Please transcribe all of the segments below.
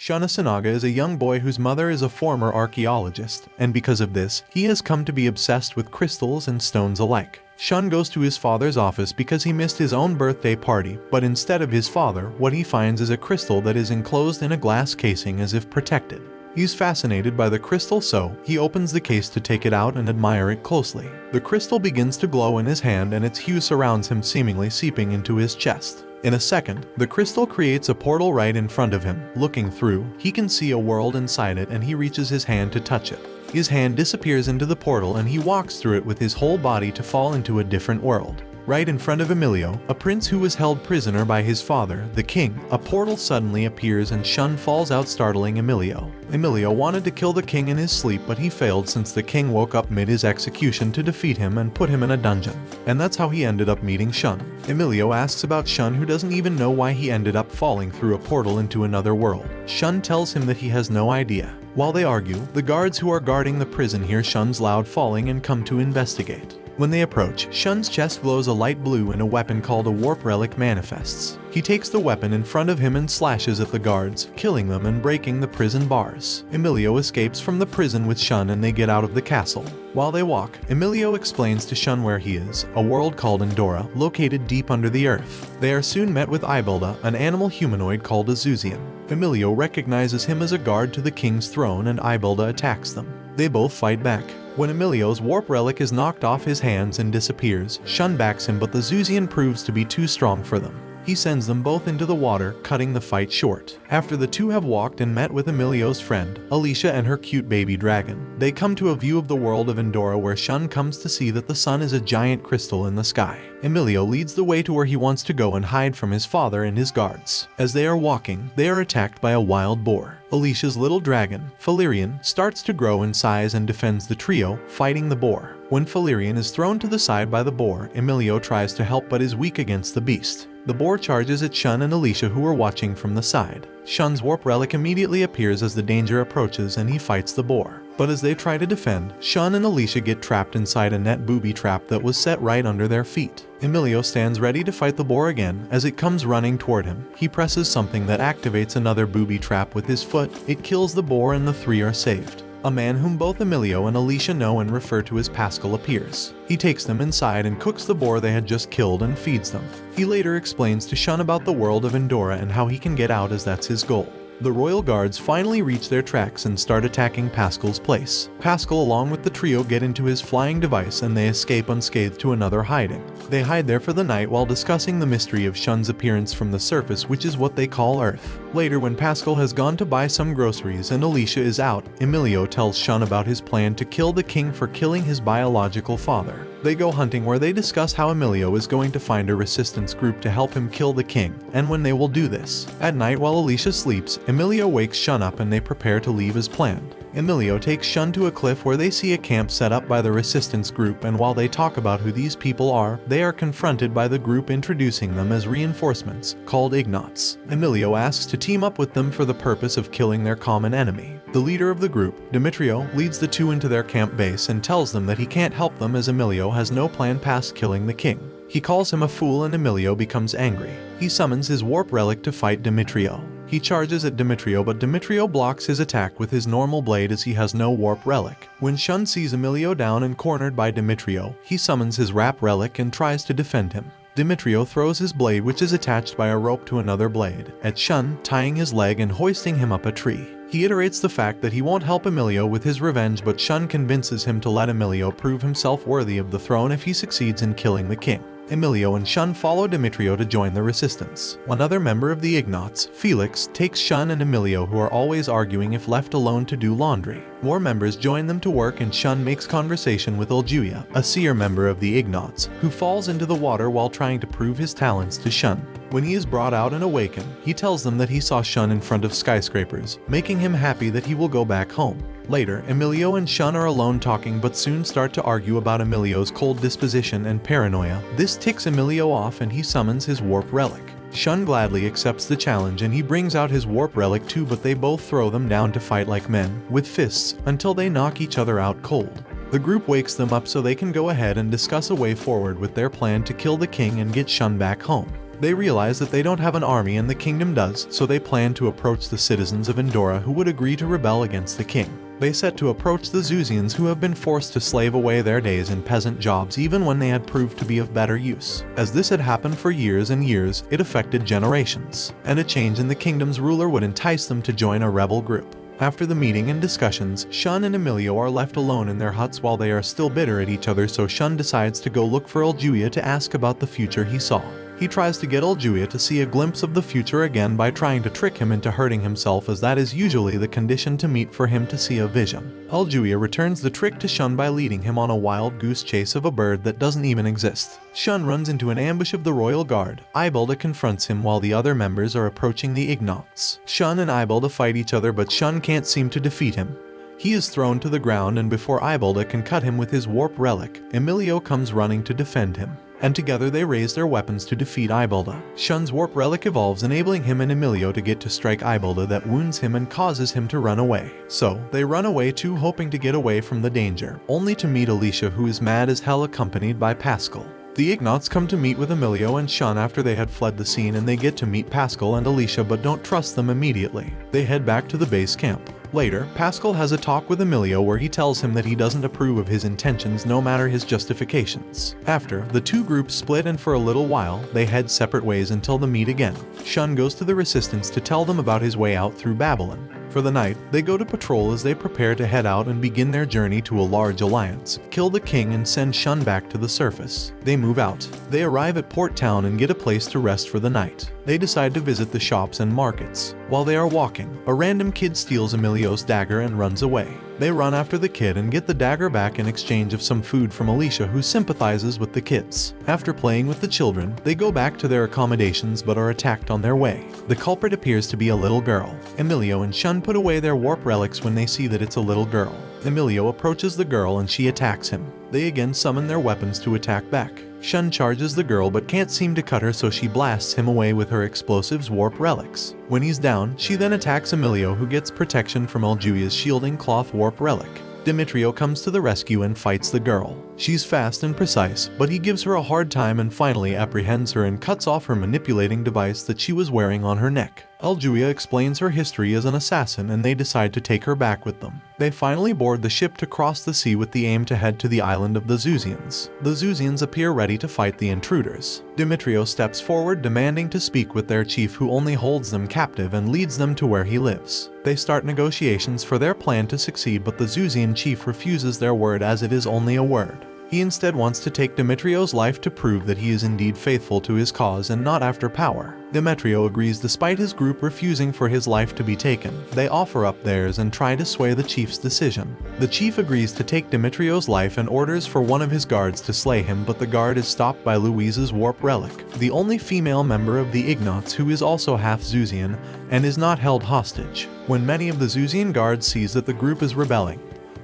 Shun Asanaga is a young boy whose mother is a former archaeologist, and because of this, he has come to be obsessed with crystals and stones alike. Shun goes to his father's office because he missed his own birthday party, but instead of his father, what he finds is a crystal that is enclosed in a glass casing as if protected. He's fascinated by the crystal, so he opens the case to take it out and admire it closely. The crystal begins to glow in his hand and its hue surrounds him, seemingly seeping into his chest. In a second, the crystal creates a portal right in front of him. Looking through, he can see a world inside it and he reaches his hand to touch it. His hand disappears into the portal and he walks through it with his whole body to fall into a different world. Right in front of Emilio, a prince who was held prisoner by his father, the king, a portal suddenly appears and Shun falls out, startling Emilio. Emilio wanted to kill the king in his sleep, but he failed since the king woke up mid his execution to defeat him and put him in a dungeon. And that's how he ended up meeting Shun. Emilio asks about Shun, who doesn't even know why he ended up falling through a portal into another world. Shun tells him that he has no idea. While they argue, the guards who are guarding the prison hear Shun's loud falling and come to investigate. When they approach, Shun's chest glows a light blue and a weapon called a warp relic manifests. He takes the weapon in front of him and slashes at the guards, killing them and breaking the prison bars. Emilio escapes from the prison with Shun and they get out of the castle. While they walk, Emilio explains to Shun where he is, a world called Endora, located deep under the earth. They are soon met with Ibelda, an animal humanoid called a Zuzian. Emilio recognizes him as a guard to the king's throne and Ibelda attacks them. They both fight back. When Emilio's warp relic is knocked off his hands and disappears, Shun backs him, but the Zuzian proves to be too strong for them. He sends them both into the water, cutting the fight short. After the two have walked and met with Emilio's friend, Alicia, and her cute baby dragon, they come to a view of the world of Endora, where Shun comes to see that the sun is a giant crystal in the sky. Emilio leads the way to where he wants to go and hide from his father and his guards. As they are walking, they are attacked by a wild boar. Alicia's little dragon, Valerian, starts to grow in size and defends the trio, fighting the boar. When Valerian is thrown to the side by the boar, Emilio tries to help but is weak against the beast. The boar charges at Shun and Alicia, who are watching from the side. Shun's warp relic immediately appears as the danger approaches and he fights the boar. But as they try to defend, Shun and Alicia get trapped inside a net booby trap that was set right under their feet. Emilio stands ready to fight the boar again. As it comes running toward him, he presses something that activates another booby trap with his foot. It kills the boar and the three are saved. A man whom both Emilio and Alicia know and refer to as Pascal appears. He takes them inside and cooks the boar they had just killed and feeds them. He later explains to Shun about the world of Endora and how he can get out, as that's his goal. The royal guards finally reach their tracks and start attacking Pascal's place. Pascal along with the trio get into his flying device and they escape unscathed to another hiding. They hide there for the night while discussing the mystery of Shun's appearance from the surface, which is what they call Earth. Later, when Pascal has gone to buy some groceries and Alicia is out, Emilio tells Shun about his plan to kill the king for killing his biological father. They go hunting, where they discuss how Emilio is going to find a resistance group to help him kill the king, and when they will do this. At night, while Alicia sleeps, Emilio wakes Shun up and they prepare to leave as planned. Emilio takes Shun to a cliff where they see a camp set up by the resistance group, and while they talk about who these people are, they are confronted by the group introducing them as reinforcements, called Ignots. Emilio asks to team up with them for the purpose of killing their common enemy. The leader of the group, Demetrio, leads the two into their camp base and tells them that he can't help them as Emilio has no plan past killing the king. He calls him a fool and Emilio becomes angry. He summons his warp relic to fight Demetrio. He charges at Demetrio, but Demetrio blocks his attack with his normal blade as he has no warp relic. When Shun sees Emilio down and cornered by Demetrio, he summons his wrap relic and tries to defend him. Demetrio throws his blade, which is attached by a rope to another blade, at Shun, tying his leg and hoisting him up a tree. He iterates the fact that he won't help Emilio with his revenge, but Shun convinces him to let Emilio prove himself worthy of the throne if he succeeds in killing the king. Emilio and Shun follow Demetrio to join the resistance. Another member of the Ignots, Felix, takes Shun and Emilio, who are always arguing if left alone, to do laundry. More members join them to work and Shun makes conversation with Uljuya, a seer member of the Ignots, who falls into the water while trying to prove his talents to Shun. When he is brought out and awakened, he tells them that he saw Shun in front of skyscrapers, making him happy that he will go back home. Later, Emilio and Shun are alone talking but soon start to argue about Emilio's cold disposition and paranoia. This ticks Emilio off and he summons his warp relic. Shun gladly accepts the challenge and he brings out his warp relic too, but they both throw them down to fight like men, with fists, until they knock each other out cold. The group wakes them up so they can go ahead and discuss a way forward with their plan to kill the king and get Shun back home. They realize that they don't have an army and the kingdom does, so they plan to approach the citizens of Endora who would agree to rebel against the king. They set to approach the Zusians who have been forced to slave away their days in peasant jobs even when they had proved to be of better use. As this had happened for years and years, it affected generations, and a change in the kingdom's ruler would entice them to join a rebel group. After the meeting and discussions, Shun and Emilio are left alone in their huts while they are still bitter at each other, so Shun decides to go look for Uljuia to ask about the future he saw. He tries to get Uljuia to see a glimpse of the future again by trying to trick him into hurting himself, as that is usually the condition to meet for him to see a vision. Uljuia returns the trick to Shun by leading him on a wild goose chase of a bird that doesn't even exist. Shun runs into an ambush of the royal guard. Ibalda confronts him while the other members are approaching the Ignots. Shun and Ibalda fight each other, but Shun can't seem to defeat him. He is thrown to the ground, and before Ibalda can cut him with his warp relic, Emilio comes running to defend him, and together they raise their weapons to defeat Ibalda. Shun's warp relic evolves, enabling him and Emilio to get to strike Ibalda that wounds him and causes him to run away. So, they run away too, hoping to get away from the danger, only to meet Alicia, who is mad as hell, accompanied by Pascal. The Ignots come to meet with Emilio and Shun after they had fled the scene, and they get to meet Pascal and Alicia but don't trust them immediately. They head back to the base camp. Later, Pascal has a talk with Emilio where he tells him that he doesn't approve of his intentions no matter his justifications. After, the two groups split, and for a little while, they head separate ways until they meet again. Shun goes to the Resistance to tell them about his way out through Babylon. For the night, they go to patrol as they prepare to head out and begin their journey to a large alliance, kill the king and send Shun back to the surface. They move out. They arrive at Port Town and get a place to rest for the night. They decide to visit the shops and markets. While they are walking, a random kid steals Emilio's dagger and runs away. They run after the kid and get the dagger back in exchange of some food from Alicia, who sympathizes with the kids. After playing with the children, they go back to their accommodations but are attacked on their way. The culprit appears to be a little girl. Emilio and Shun put away their warp relics when they see that it's a little girl. Emilio approaches the girl and she attacks him. They again summon their weapons to attack back. Shun charges the girl but can't seem to cut her, so she blasts him away with her explosives warp relics. When he's down, she then attacks Emilio, who gets protection from Uljuia's shielding cloth warp relic. Demetrio comes to the rescue and fights the girl. She's fast and precise, but he gives her a hard time and finally apprehends her and cuts off her manipulating device that she was wearing on her neck. Uljuia explains her history as an assassin, and they decide to take her back with them. They finally board the ship to cross the sea with the aim to head to the island of the Zusians. The Zusians appear ready to fight the intruders. Demetrio steps forward, demanding to speak with their chief, who only holds them captive and leads them to where he lives. They start negotiations for their plan to succeed, but the Zusian chief refuses their word, as it is only a word. He instead wants to take Demetrio's life to prove that he is indeed faithful to his cause and not after power. Demetrio agrees despite his group refusing for his life to be taken. They offer up theirs and try to sway the chief's decision. The chief agrees to take Demetrio's life and orders for one of his guards to slay him, but the guard is stopped by Louise's warp relic, the only female member of the Ignots who is also half Zusian and is not held hostage. When many of the Zusian guards sees that the group is rebelling,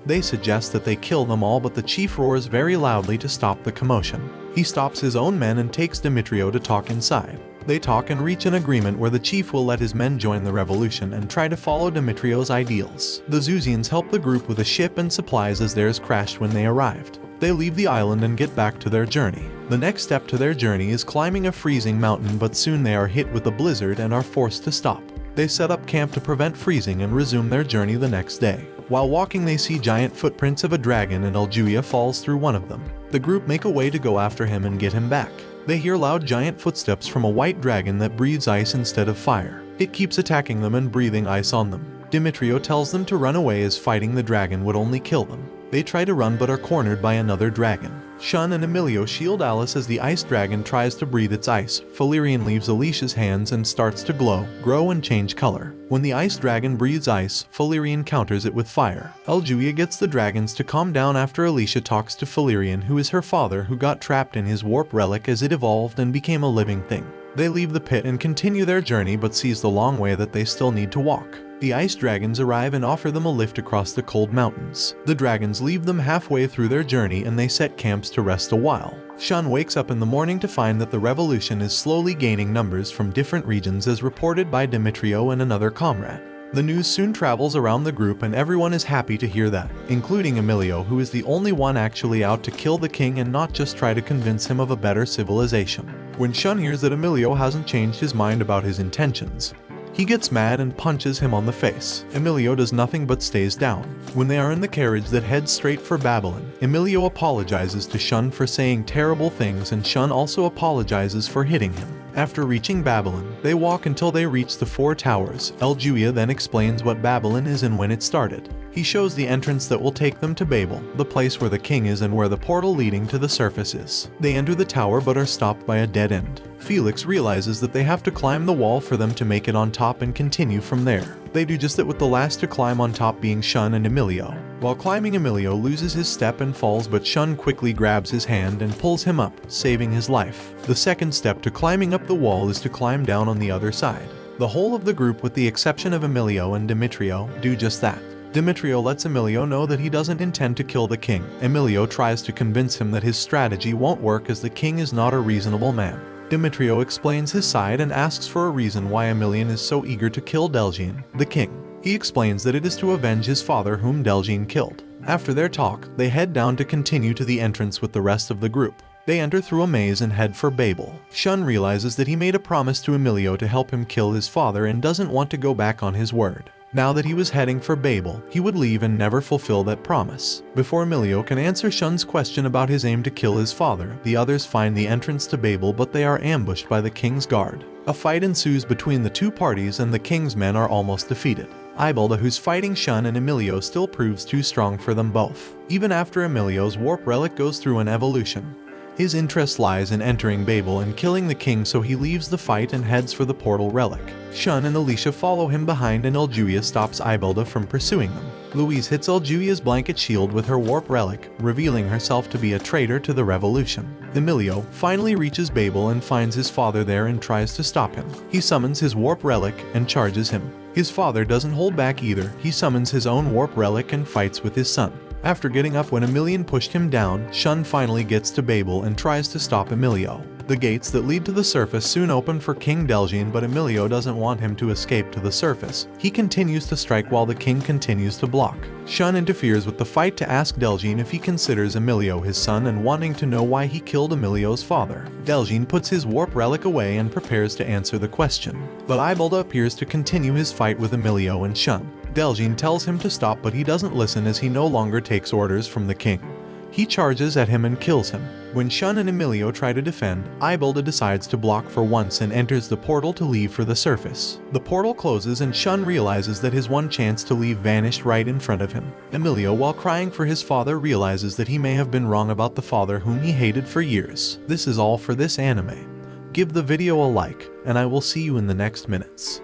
they suggest that they kill them all, but the chief roars very loudly to stop the commotion. He stops his own men and takes Demetrio to talk inside. They talk and reach an agreement where the chief will let his men join the revolution and try to follow Demetrio's ideals. The Zusians help the group with a ship and supplies as theirs crashed when they arrived. They leave the island and get back to their journey. The next step to their journey is climbing a freezing mountain, but soon they are hit with a blizzard and are forced to stop. They set up camp to prevent freezing and resume their journey the next day. While walking, they see giant footprints of a dragon, and Uljuia falls through one of them. The group make a way to go after him and get him back. They hear loud giant footsteps from a white dragon that breathes ice instead of fire. It keeps attacking them and breathing ice on them. Demetrio tells them to run away, as fighting the dragon would only kill them. They try to run but are cornered by another dragon. Shun and Emilio shield Alice as the ice dragon tries to breathe its ice. Valerian leaves Alicia's hands and starts to glow, grow and change color. When the ice dragon breathes ice, Valerian counters it with fire. Uljuia gets the dragons to calm down after Alicia talks to Valerian, who is her father, who got trapped in his warp relic as it evolved and became a living thing. They leave the pit and continue their journey, but sees the long way that they still need to walk. The ice dragons arrive and offer them a lift across the cold mountains. The dragons leave them halfway through their journey and they set camps to rest a while. Shun wakes up in the morning to find that the revolution is slowly gaining numbers from different regions, as reported by Demetrio and another comrade. The news soon travels around the group and everyone is happy to hear that, including Emilio, who is the only one actually out to kill the king and not just try to convince him of a better civilization. When Shun hears that Emilio hasn't changed his mind about his intentions, he gets mad and punches him on the face. Emilio does nothing but stays down. When they are in the carriage that heads straight for Babylon, Emilio apologizes to Shun for saying terrible things and Shun also apologizes for hitting him. After reaching Babylon, they walk until they reach the 4 towers. El Juia then explains what Babylon is and when it started. He shows the entrance that will take them to Babel, the place where the king is and where the portal leading to the surface is. They enter the tower but are stopped by a dead end. Felix realizes that they have to climb the wall for them to make it on top and continue from there. They do just that, with the last to climb on top being Shun and Emilio. While climbing, Emilio loses his step and falls, but Shun quickly grabs his hand and pulls him up, saving his life. The second step to climbing up the wall is to climb down on the other side. The whole of the group, with the exception of Emilio and Demetrio, do just that. Demetrio lets Emilio know that he doesn't intend to kill the king. Emilio tries to convince him that his strategy won't work as the king is not a reasonable man. Demetrio explains his side and asks for a reason why Emilian is so eager to kill Delgine, the king. He explains that it is to avenge his father whom Delgine killed. After their talk, they head down to continue to the entrance with the rest of the group. They enter through a maze and head for Babel. Shun realizes that he made a promise to Emilio to help him kill his father and doesn't want to go back on his word. Now that he was heading for Babel, he would leave and never fulfill that promise. Before Emilio can answer Shun's question about his aim to kill his father, the others find the entrance to Babel, but they are ambushed by the king's guard. A fight ensues between the two parties and the king's men are almost defeated. Ibalda, who's fighting Shun and Emilio, still proves too strong for them both. Even after Emilio's warp relic goes through an evolution, his interest lies in entering Babel and killing the king, so he leaves the fight and heads for the portal relic. Shun and Alicia follow him behind and El Juia stops Ibalda from pursuing them. Louise hits El Juia's blanket shield with her warp relic, revealing herself to be a traitor to the revolution. Emilio finally reaches Babel and finds his father there and tries to stop him. He summons his warp relic and charges him. His father doesn't hold back either. He summons his own warp relic and fights with his son. After getting up when Emilian pushed him down, Shun finally gets to Babel and tries to stop Emilio. The gates that lead to the surface soon open for King Delgine, but Emilio doesn't want him to escape to the surface. He continues to strike while the king continues to block. Shun interferes with the fight to ask Delgine if he considers Emilio his son and wanting to know why he killed Emilio's father. Delgine puts his warp relic away and prepares to answer the question. But Ibalda appears to continue his fight with Emilio and Shun. Delgine tells him to stop, but he doesn't listen as he no longer takes orders from the king. He charges at him and kills him. When Shun and Emilio try to defend, Ibalda decides to block for once and enters the portal to leave for the surface. The portal closes and Shun realizes that his one chance to leave vanished right in front of him. Emilio, while crying for his father, realizes that he may have been wrong about the father whom he hated for years. This is all for this anime. Give the video a like, and I will see you in the next minutes.